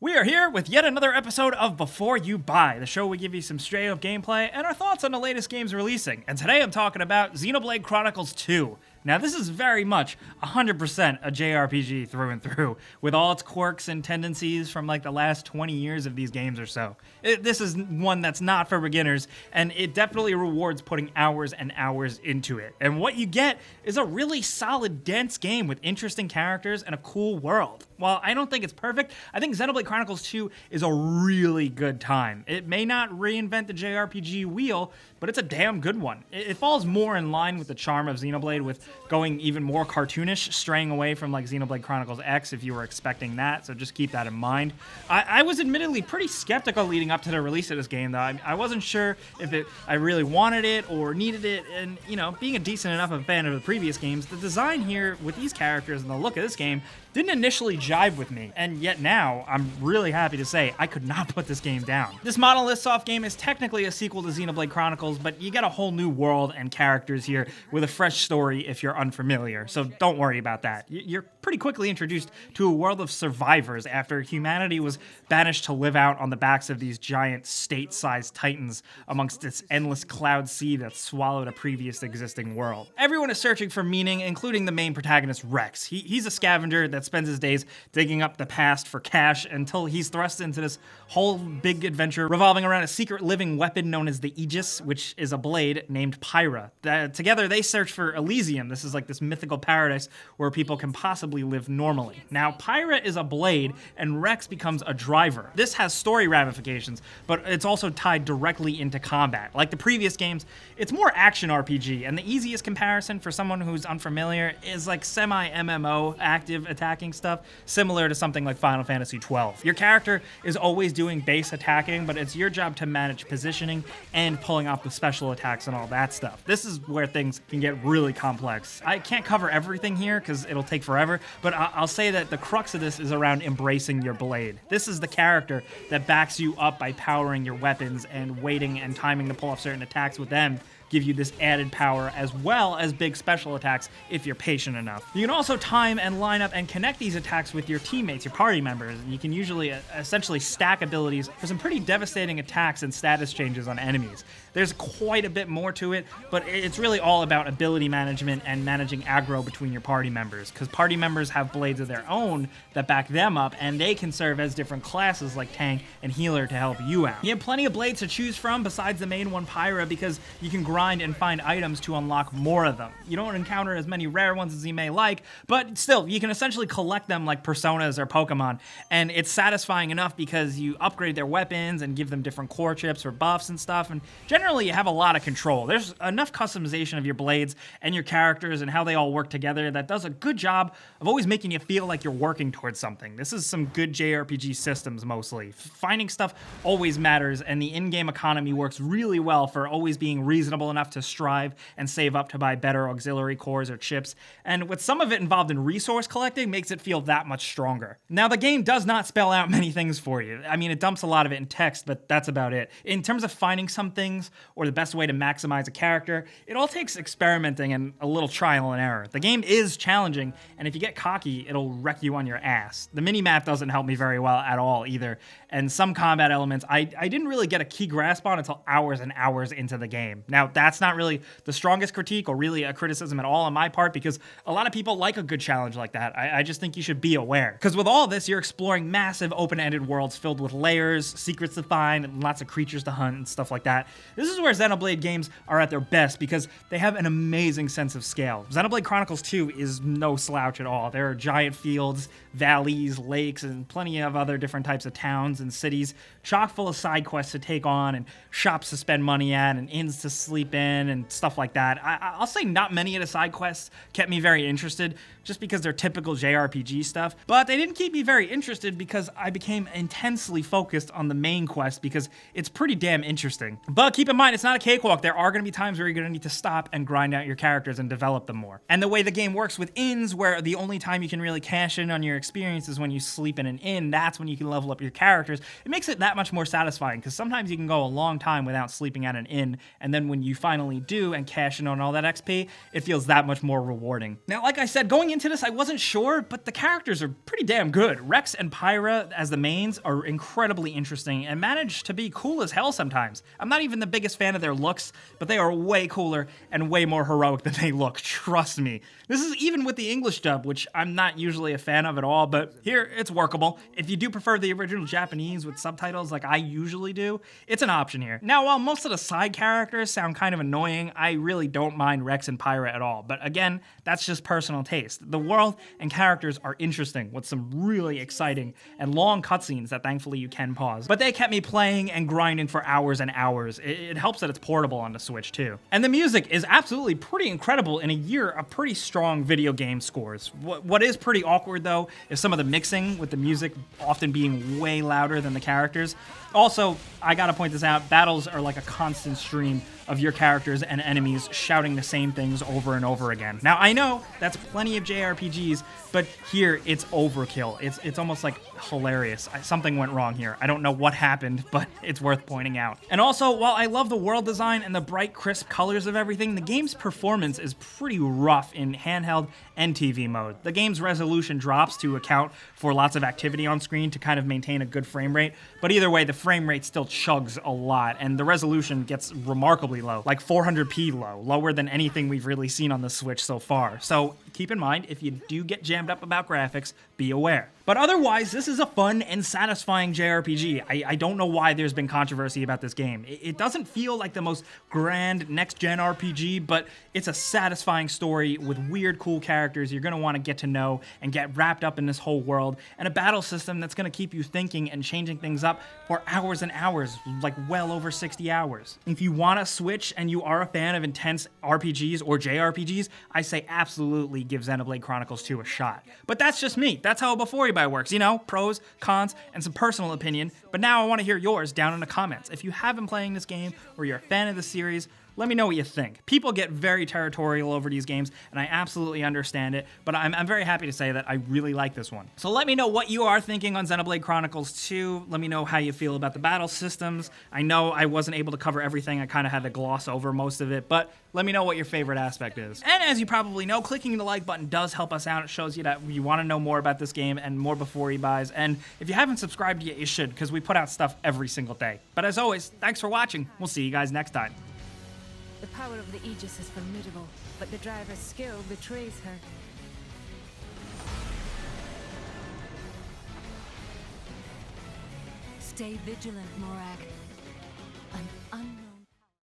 We are here with yet another episode of Before You Buy, the show where we give you some straight-up gameplay and our thoughts on the latest games releasing. And today I'm talking about Xenoblade Chronicles 2. Now, this is very much 100% a JRPG through and through, with all its quirks and tendencies from like the last 20 years of these games or so. This is one that's not for beginners, and it definitely rewards putting hours and hours into it. And what you get is a really solid, dense game with interesting characters and a cool world. While I don't think it's perfect, I think Xenoblade Chronicles 2 is a really good time. It may not reinvent the JRPG wheel, but it's a damn good one. It falls more in line with the charm of Xenoblade, with going even more cartoonish, straying away from like Xenoblade Chronicles X if you were expecting that, so just keep that in mind. I was admittedly pretty skeptical leading up to the release of this game, though. I wasn't sure if I really wanted it or needed it, and you know, being a decent enough of a fan of the previous games, the design here with these characters and the look of this game didn't initially jive with me, and yet now, I'm really happy to say I could not put this game down. This Monolith Soft game is technically a sequel to Xenoblade Chronicles, but you get a whole new world and characters here with a fresh story if you're unfamiliar, so don't worry about that. You're pretty quickly introduced to a world of survivors after humanity was banished to live out on the backs of these giant state-sized titans amongst this endless cloud sea that swallowed a previous existing world. Everyone is searching for meaning, including the main protagonist, Rex. He's a scavenger that spends his days digging up the past for cash until he's thrust into this whole big adventure revolving around a secret living weapon known as the Aegis, which is a blade named Pyra. Together they search for Elysium. This is like this mythical paradise where people can possibly live normally. Now, Pyra is a blade and Rex becomes a driver. This has story ramifications, but it's also tied directly into combat. Like the previous games, it's more action RPG, and the easiest comparison for someone who's unfamiliar is like semi-MMO active attacking stuff, similar to something like Final Fantasy XII. Your character is always doing base attacking, but it's your job to manage positioning and pulling off the special attacks and all that stuff. This is where things can get really complex. I can't cover everything here because it'll take forever, but I'll say that the crux of this is around embracing your blade. This is the character that backs you up by powering your weapons and waiting and timing to pull off certain attacks with them, give you this added power as well as big special attacks if you're patient enough. You can also time and line up and connect these attacks with your teammates, your party members, and you can usually essentially stack abilities for some pretty devastating attacks and status changes on enemies. There's quite a bit more to it, but it's really all about ability management and managing aggro between your party members, because party members have blades of their own that back them up, and they can serve as different classes like tank and healer to help you out. You have plenty of blades to choose from besides the main one, Pyra, because you can grind and find items to unlock more of them. You don't encounter as many rare ones as you may like, but still, you can essentially collect them like Personas or Pokemon, and it's satisfying enough because you upgrade their weapons and give them different core chips or buffs and stuff, and generally you have a lot of control. There's enough customization of your blades and your characters and how they all work together that does a good job of always making you feel like you're working towards something. This is some good JRPG systems mostly. Finding stuff always matters, and the in-game economy works really well for always being reasonable enough to strive and save up to buy better auxiliary cores or chips, and with some of it involved in resource collecting makes it feel that much stronger. Now, the game does not spell out many things for you. I mean, it dumps a lot of it in text, but that's about it. In terms of finding some things, or the best way to maximize a character, it all takes experimenting and a little trial and error. The game is challenging, and if you get cocky, it'll wreck you on your ass. The mini-map doesn't help me very well at all either, and some combat elements I didn't really get a key grasp on until hours and hours into the game. Now, that's not really the strongest critique or really a criticism at all on my part, because a lot of people like a good challenge like that. I just think you should be aware. Because with all this, you're exploring massive open-ended worlds filled with layers, secrets to find, and lots of creatures to hunt and stuff like that. This is where Xenoblade games are at their best because they have an amazing sense of scale. Xenoblade Chronicles 2 is no slouch at all. There are giant fields, valleys, lakes, and plenty of other different types of towns and cities, chock full of side quests to take on and shops to spend money at and inns to sleep in and stuff like that. I'll say not many of the side quests kept me very interested just because they're typical JRPG stuff, but they didn't keep me very interested because I became intensely focused on the main quest because it's pretty damn interesting. But keep in mind, it's not a cakewalk. There are going to be times where you're going to need to stop and grind out your characters and develop them more. And the way the game works with inns, where the only time you can really cash in on your experience is when you sleep in an inn, that's when you can level up your characters. It makes it that much more satisfying because sometimes you can go a long time without sleeping at an inn, and then when you you finally do and cash in on all that XP, it feels that much more rewarding. Now, like I said, going into this, I wasn't sure, but the characters are pretty damn good. Rex and Pyra as the mains are incredibly interesting and manage to be cool as hell sometimes. I'm not even the biggest fan of their looks, but they are way cooler and way more heroic than they look, trust me. This is even with the English dub, which I'm not usually a fan of at all, but here, it's workable. If you do prefer the original Japanese with subtitles like I usually do, it's an option here. Now, while most of the side characters sound kind of annoying, I really don't mind Rex and Pyra at all, but again, that's just personal taste. The world and characters are interesting with some really exciting and long cutscenes that thankfully you can pause. But they kept me playing and grinding for hours and hours. It helps that it's portable on the Switch too. And the music is absolutely pretty incredible in a year of pretty strong video game scores. What is pretty awkward though is some of the mixing with the music often being way louder than the characters. Also, I gotta point this out, battles are like a constant stream of your characters and enemies shouting the same things over and over again. Now, I know that's plenty of JRPGs, but here it's overkill. It's almost like hilarious. Something went wrong here. I don't know what happened, but it's worth pointing out. And also, while I love the world design and the bright, crisp colors of everything, the game's performance is pretty rough in handheld and TV mode. The game's resolution drops to account for lots of activity on screen to kind of maintain a good frame rate, but either way, the frame rate still chugs a lot, and the resolution gets remarkably low, like 400p low, lower than anything we've really seen on the Switch so far. So keep in mind, if you do get jammed up about graphics, be aware. But otherwise, this is a fun and satisfying JRPG. I don't know why there's been controversy about this game. It doesn't feel like the most grand next-gen RPG, but it's a satisfying story with weird, cool characters you're going to want to get to know and get wrapped up in this whole world, and a battle system that's going to keep you thinking and changing things up for hours and hours, like well over 60 hours. If you want to Switch and you are a fan of intense RPGs or JRPGs, I say absolutely give Xenoblade Chronicles 2 a shot. But that's just me. That's how Before You Buy works. You know, pros, cons, and some personal opinion. But now I want to hear yours down in the comments. If you have been playing this game or you're a fan of the series, let me know what you think. People get very territorial over these games, and I absolutely understand it, but I'm very happy to say that I really like this one. So let me know what you are thinking on Xenoblade Chronicles 2. Let me know how you feel about the battle systems. I know I wasn't able to cover everything. I kind of had to gloss over most of it, but let me know what your favorite aspect is. And as you probably know, clicking the like button does help us out. It shows you that you want to know more about this game and more before you buys. And if you haven't subscribed yet, you should, because we put out stuff every single day. But as always, thanks for watching. We'll see you guys next time. The power of the Aegis is formidable, but the driver's skill betrays her. Stay vigilant, Morag. An unknown